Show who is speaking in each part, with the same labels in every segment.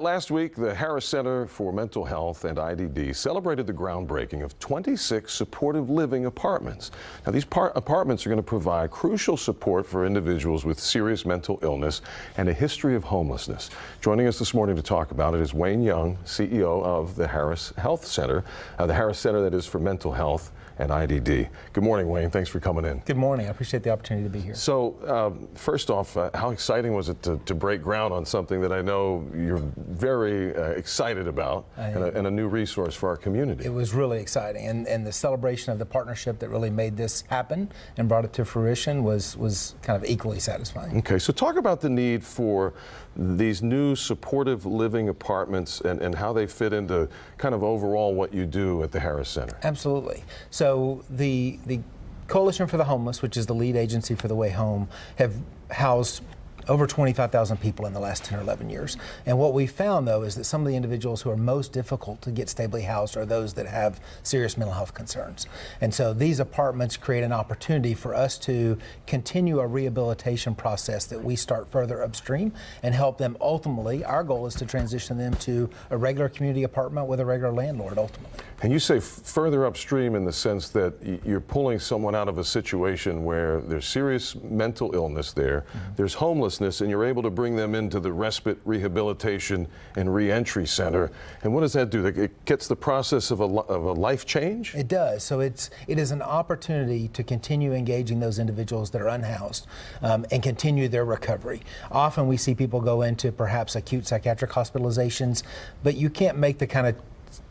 Speaker 1: Last week, the Harris Center for Mental Health and IDD celebrated the groundbreaking of 26 supportive living apartments. Now, these apartments are going to provide crucial support for individuals with serious mental illness and a history of homelessness. Joining us this morning to talk about it is Wayne Young, CEO of the Harris Health Center, the Harris Center that is for Mental Health and IDD. Good morning, Wayne. Thanks for coming in.
Speaker 2: Good morning. I appreciate the opportunity to be here.
Speaker 1: So, first off, how exciting was it to break ground on something that I know you're very excited about and a new resource for our community?
Speaker 2: It was really exciting, and the celebration of the partnership that really made this happen and brought it to fruition was kind of equally satisfying.
Speaker 1: Okay, so talk about the need for these new supportive living apartments and how they fit into kind of overall what you do at the Harris Center.
Speaker 2: Absolutely. So the Coalition for the Homeless, which is the lead agency for The Way Home, have housed over 25,000 people in the last 10 or 11 years. And what we found, though, is that some of the individuals who are most difficult to get stably housed are those that have serious mental health concerns. And so these apartments create an opportunity for us to continue a rehabilitation process that we start further upstream and help them ultimately. Our goal is to transition them to a regular community apartment with a regular landlord ultimately.
Speaker 1: And you say further upstream in the sense that you're pulling someone out of a situation where there's serious mental illness there, there's homelessness, and you're able to bring them into the Respite Rehabilitation and Reentry Center. And what does that do? It gets the process of a life change?
Speaker 2: It does. So it is an opportunity to continue engaging those individuals that are unhoused and continue their recovery. Often we see people go into perhaps acute psychiatric hospitalizations, but you can't make the kind of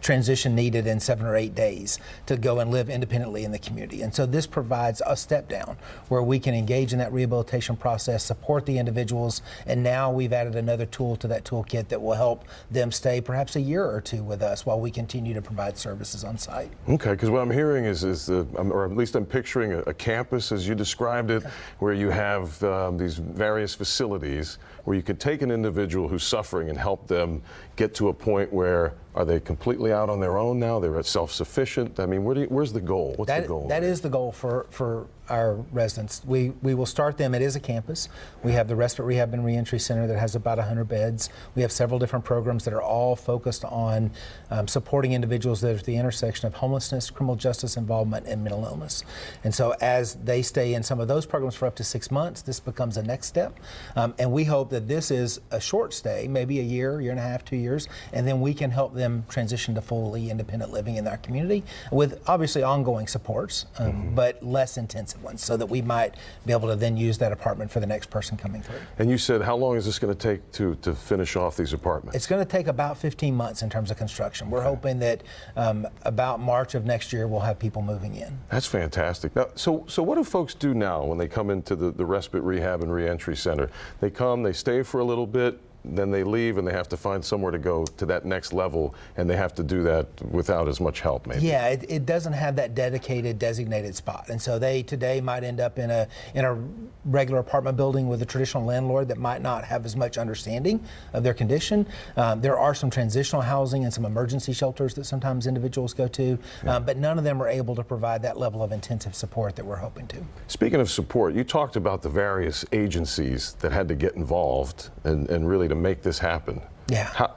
Speaker 2: transition needed in 7 or 8 days to go and live independently in the community. And so this provides a step down where we can engage in that rehabilitation process, support the individuals, and now we've added another tool to that toolkit that will help them stay perhaps a year or two with us while we continue to provide services on site.
Speaker 1: Okay, because what I'm hearing or at least I'm picturing a campus as you described it, where you have these various facilities where you could take an individual who's suffering and help them get to a point where are they completely out on their own now? They're self-sufficient? I mean, where's the goal? What's the goal?
Speaker 2: That is the goal for our residents. We will start them. It is a campus. We have the Respite Rehab and Reentry Center that has about 100 beds. We have several different programs that are all focused on supporting individuals that are at the intersection of homelessness, criminal justice involvement, and mental illness. And so as they stay in some of those programs for up to 6 months, this becomes a next step. And we hope that this is a short stay, maybe a year, year and a half, 2 years, and then we can help them transition to fully independent living in our community with obviously ongoing supports, but less intensive ones, so that we might be able to then use that apartment for the next person coming through.
Speaker 1: And you said, how long is this going to take to finish off these apartments?
Speaker 2: It's going to take about 15 months in terms of construction. We're hoping that about March of next year we'll have people moving in.
Speaker 1: That's fantastic. Now, so what do folks do now when they come into the Respite Rehab and Reentry Center? They come, they stay for a little bit, then they leave and they have to find somewhere to go to that next level, and they have to do that without as much help, maybe.
Speaker 2: Yeah, it doesn't have that dedicated, designated spot, and so they today might end up in a regular apartment building with a traditional landlord that might not have as much understanding of their condition. There are some transitional housing and some emergency shelters that sometimes individuals go to, but none of them are able to provide that level of intensive support that we're hoping to.
Speaker 1: Speaking of support, you talked about the various agencies that had to get involved and really to make this happen.
Speaker 2: Yeah.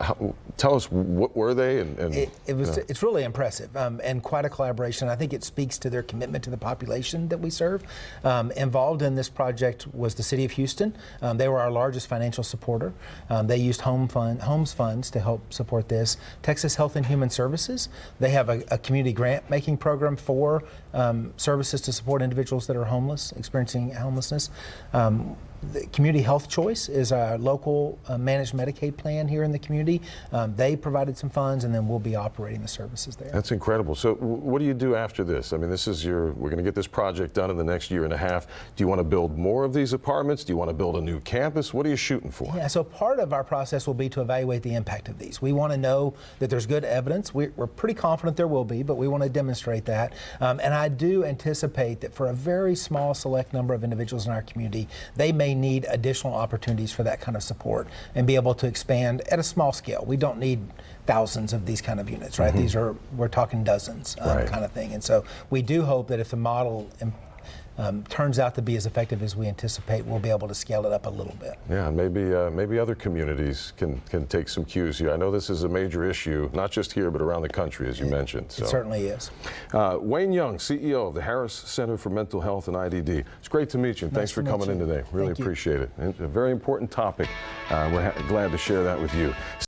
Speaker 1: Tell us, what were they?
Speaker 2: It's really impressive and quite a collaboration. I think it speaks to their commitment to the population that we serve. Involved in this project was the City of Houston. They were our largest financial supporter. They used Homes funds to help support this. Texas Health and Human Services, they have a community grant making program for services to support individuals that are homeless, experiencing homelessness. The Community Health Choice is our local managed Medicaid plan here in the community. They provided some funds, and then we'll be operating the services there.
Speaker 1: That's incredible. So what do you do after this? I mean, we're going to get this project done in the next year and a half. Do you want to build more of these apartments? Do you want to build a new campus? What are you shooting for?
Speaker 2: Yeah, so part of our process will be to evaluate the impact of these. We want to know that there's good evidence. We're pretty confident there will be, but we want to demonstrate that. And I do anticipate that for a very small select number of individuals in our community, they may need additional opportunities for that kind of support and be able to expand at a small scale. We don't need thousands of these kind of units, right? We're talking dozens kind of thing. And so we do hope that if the model turns out to be as effective as we anticipate, we'll be able to scale it up a little bit.
Speaker 1: Yeah, and maybe other communities can take some cues here. I know this is a major issue, not just here, but around the country, as you mentioned.
Speaker 2: It certainly is.
Speaker 1: Wayne Young, CEO of the Harris Center for Mental Health and IDD. It's great to meet you, and thanks for coming in today. Really appreciate it. And a very important topic. We're glad to share that with you.